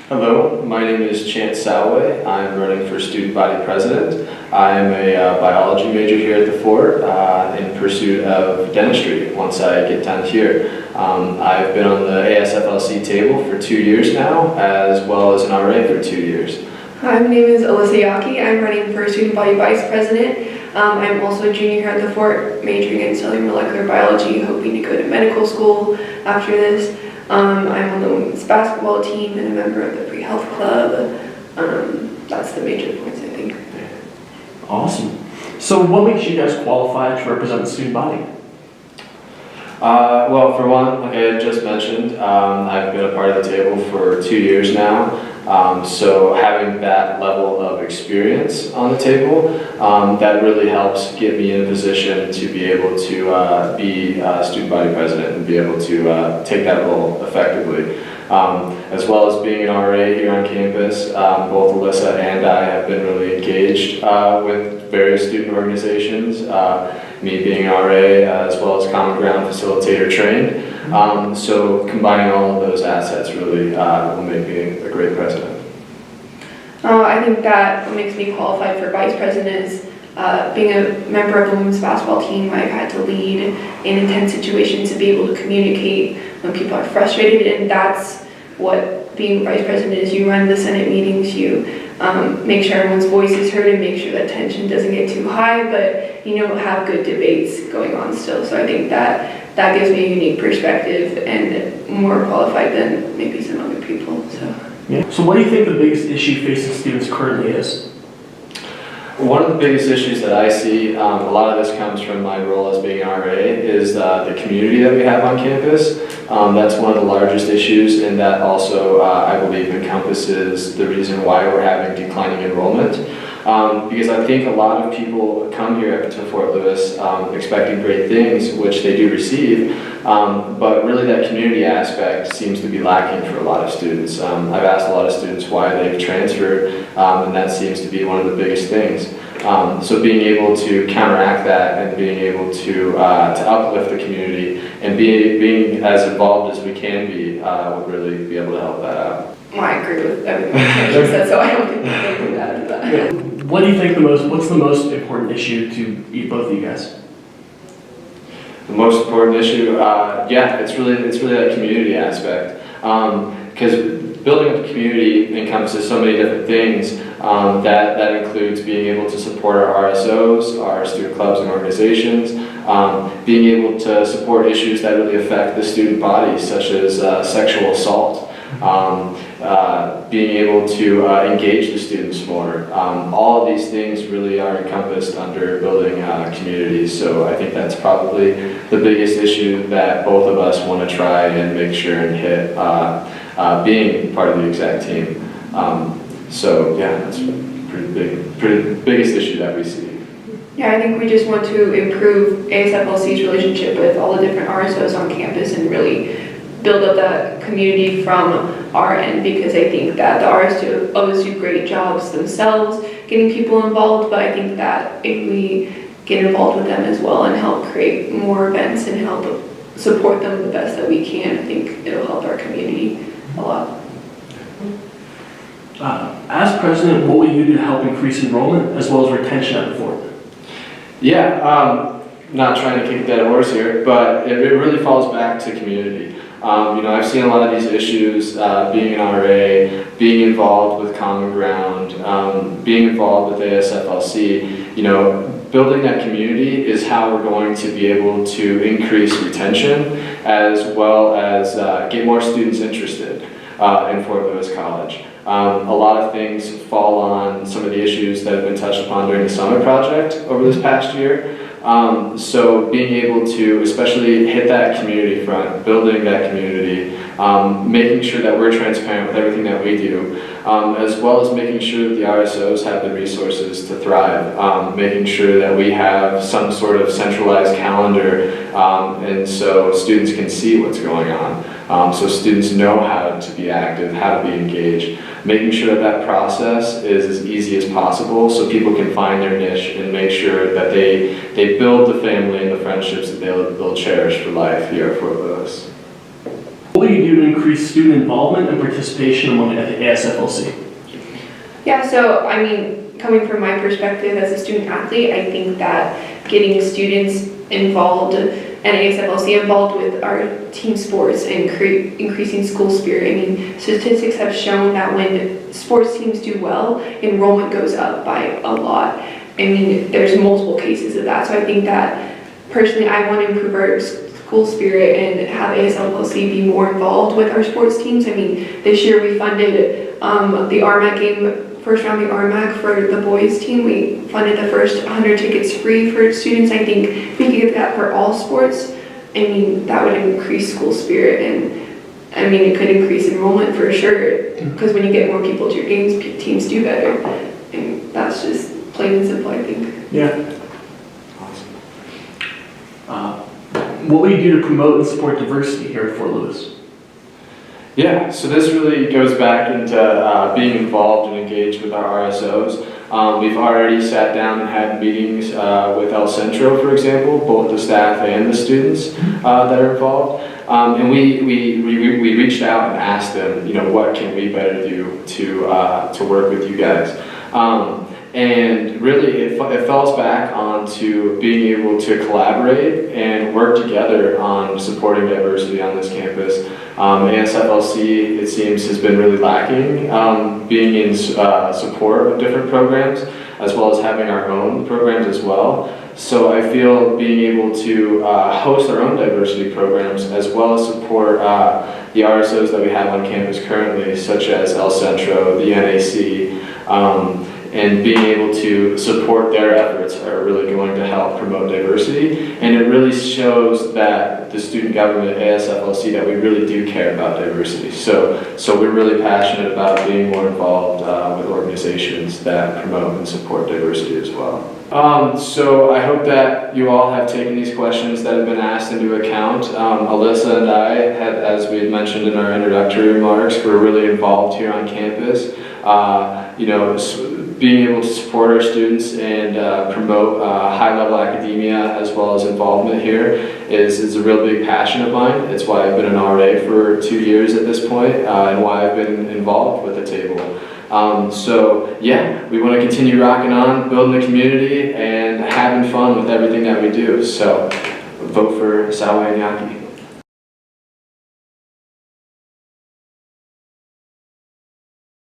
Hello, my name is Salway. I'm running for student body president. I'm a biology major here at the Fort in pursuit of dentistry once I get done here. I've been on the ASFLC table for 2 years now, as well as an RA for 2 years. Hi, my name is Alyssa Yocky. I'm running for student body vice president. I'm also a junior here at the Fort, majoring in cellular molecular biology, hoping to go to medical school after this. I'm on the women's basketball team and a member of the pre-health club. That's the major points, I think. Awesome. So what makes you guys qualified to represent the student body? Well, for one, like I had just mentioned, I've been a part of the table for 2 years now. So having that level of experience on the table, that really helps get me in a position to be able to be student body president and be able to take that role effectively. As well as being an RA here on campus, both Alyssa and I have been really engaged with various student organizations, me being an RA as well as Common Ground facilitator trained. So combining all of those assets really will make me a great president. I think that what makes me qualified for vice president is being a member of the women's basketball team. I've had to lead in intense situations to be able to communicate when people are frustrated, and that's what being vice president is. You run the Senate meetings, you make sure everyone's voice is heard and make sure that tension doesn't get too high, but have good debates going on still. So I think that gives me a unique perspective and more qualified than maybe some other people. Yeah. So what do you think the biggest issue facing students currently is? One of the biggest issues that I see, a lot of this comes from my role as being an RA, is the community that we have on campus. That's one of the largest issues, and that also, I believe, encompasses the reason why we're having declining enrollment. Because I think a lot of people come here to Fort Lewis expecting great things, which they do receive, but really that community aspect seems to be lacking for a lot of students. I've asked a lot of students why they've transferred, and that seems to be one of the biggest things. So being able to counteract that and being able to uplift the community and being as involved as we can be would really be able to help that out. Well, I agree with everything she said, so I don't think there's anything to add to that. What do you think what's the most important issue to both of you guys? The most important issue, it's really that community aspect. Because building up the community encompasses so many different things. That includes being able to support our RSOs, our student clubs and organizations, being able to support issues that really affect the student body, such as sexual assault. Being able to engage the students more. All of these things really are encompassed under building communities, so I think that's probably the biggest issue that both of us want to try and make sure and hit, being part of the exec team. That's pretty biggest issue that we see. Yeah, I think we just want to improve ASFLC's relationship with all the different RSOs on campus and really build up that community from our end, because I think that the RSOs do great jobs themselves getting people involved, but I think that if we get involved with them as well and help create more events and help support them the best that we can, I think it'll help our community a lot. As president, what will you do to help increase enrollment as well as retention at the Fort? Not trying to kick a dead horse here, but it really falls back to community. I've seen a lot of these issues, being an RA, being involved with Common Ground, being involved with ASFLC. Building that community is how we're going to be able to increase retention as well as get more students interested in Fort Lewis College. A lot of things fall on some of the issues that have been touched upon during the summer project over this past year. So being able to especially hit that community front, building that community, making sure that we're transparent with everything that we do, as well as making sure that the RSOs have the resources to thrive, making sure that we have some sort of centralized calendar, and so students can see what's going on, so students know how to be active, how to be engaged, making sure that that process is as easy as possible so people can find their niche and make sure that they build the family and the friendships that they'll cherish for life here at Fort Lewis. What will you do to increase student involvement and participation among the ASFLC? Yeah, so I mean, coming from my perspective as a student athlete, I think that getting students involved and ASFLC involved with our team sports and increasing school spirit. I mean, statistics have shown that when sports teams do well, enrollment goes up by a lot. I mean, there's multiple cases of that. So I think that personally, I want to improve our school spirit and have ASFLC be more involved with our sports teams. I mean, this year we funded the RMAC game, first round of the RMAC for the boys team. We funded the first 100 tickets free for students. I think if we could get that for all sports, I mean, that would increase school spirit, and I mean, it could increase enrollment for sure, because when you get more people to your games, teams do better. And that's just plain and simple, I think. Yeah. What will you do to promote and support diversity here at Fort Lewis? Yeah, so this really goes back into being involved and engaged with our RSOs. We've already sat down and had meetings with El Centro, for example, both the staff and the students that are involved. And we reached out and asked them, you know, what can we better do to work with you guys? And really, it falls back onto being able to collaborate and work together on supporting diversity on this campus. ASFLC, it seems, has been really lacking being in support of different programs, as well as having our own programs as well. So I feel being able to host our own diversity programs, as well as support the RSOs that we have on campus currently, such as El Centro, the NAC, and being able to support their efforts are really going to help promote diversity. And it really shows that the student government at ASFLC that we really do care about diversity. So we're really passionate about being more involved with organizations that promote and support diversity as well. So I hope that you all have taken these questions that have been asked into account. Alyssa and I, as we had mentioned in our introductory remarks, we're really involved here on campus. You know, being able to support our students and promote high-level academia as well as involvement here is a real big passion of mine. It's why I've been an RA for 2 years at this point, and why I've been involved with the table. So yeah, we want to continue rocking on, building the community, and having fun with everything that we do. So vote for Salway and Yocky.